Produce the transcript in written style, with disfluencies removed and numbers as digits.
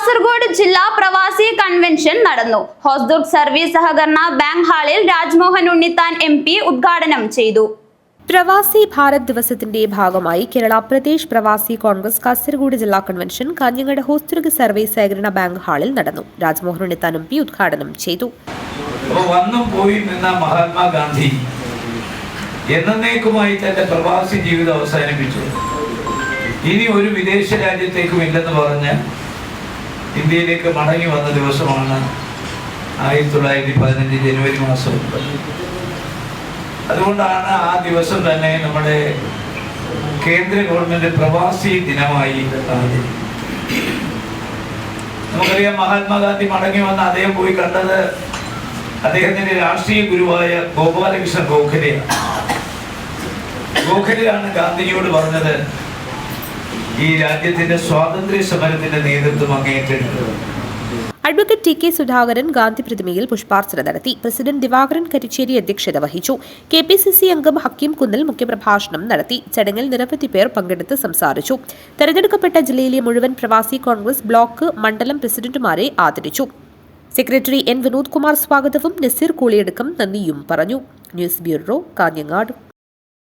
കാസർഗോഡ് ജില്ലാ പ്രവാസി കൺവെൻഷൻ നടന്നു. ഹോസ്ദുർഗ് സർവീസ് സഹകരണ ബാങ്ക് ഹാളിൽ രാജ്മോഹൻ ഉണ്ണിത്താൻ MP ഉദ്ഘാടനം ചെയ്തു. പ്രവാസി ഭാരത് ദിവസത്തിന്റെ ഭാഗമായി കേരള പ്രദേശ് പ്രവാസി കോൺഗ്രസ് കാസർഗോഡ് ജില്ലാ കൺവെൻഷൻ കാഞ്ഞങ്ങാട് ഹോസ്ദുർഗ് സർവീസ് സഹകരണ ബാങ്ക് ഹാളിൽ നടന്നു. രാജ്മോഹൻ ഉണ്ണിത്താൻ MP ഉദ്ഘാടനം ചെയ്തു. വന്നും പോയി നിന്ന മഹാത്മാഗാന്ധി എന്നേക്കുമായി തന്റെ പ്രവാസി ജീവിതം അവസാനിപ്പിച്ചു. ഇനി ഒരു വിദേശ രാജ്യത്തേക്കും ഇല്ലെന്ന് പറഞ്ഞ് ഇന്ത്യയിലേക്ക് മടങ്ങി വന്ന ദിവസമാണ് 1915 ജനുവരി മാസം. അതുകൊണ്ടാണ് ആ ദിവസം തന്നെ നമ്മുടെ കേന്ദ്ര ഗവൺമെന്റ് പ്രവാസി ദിനമായി നമുക്കറിയാം. മഹാത്മാഗാന്ധി മടങ്ങി വന്ന അദ്ദേഹം പോയി കണ്ടത് അദ്ദേഹത്തിന്റെ രാഷ്ട്രീയ ഗുരുവായ ഗോപാലകൃഷ്ണ ഗോഖലെയാണ്. ഗോഖലെയാണ് ഗാന്ധിജിയോട് പറഞ്ഞത് ഈ രാജ്യത്തിന്റെ സ്വാതന്ത്ര്യ സമരത്തിന്റെ നേതൃത്വം അങ്ങേറ്റെടുത്തത്. അഡ്വക്കേറ്റ് TK സുധാകരൻ ഗാന്ധി പ്രതിമയിൽ പുഷ്പാർച്ചന നടത്തി. പ്രസിഡന്റ് ദിവാകരൻ കരിച്ചേരി അധ്യക്ഷത വഹിച്ചു. KPCC അംഗം ഹക്കീം കുന്നൽ മുഖ്യപ്രഭാഷണം നടത്തി. ചടങ്ങിൽ നിരവധി പേർ പങ്കെടുത്ത് സംസാരിച്ചു. തെരഞ്ഞെടുക്കപ്പെട്ട ജില്ലയിലെ മുഴുവൻ പ്രവാസി കോൺഗ്രസ് ബ്ലോക്ക്, മണ്ഡലം പ്രസിഡന്റുമാരെ ആദരിച്ചു. സെക്രട്ടറി N വിനോദ് കുമാർ സ്വാഗതവും നസീർ കൂളിയടക്കം നന്ദിയും പറഞ്ഞു. News bureau, Kanhangad.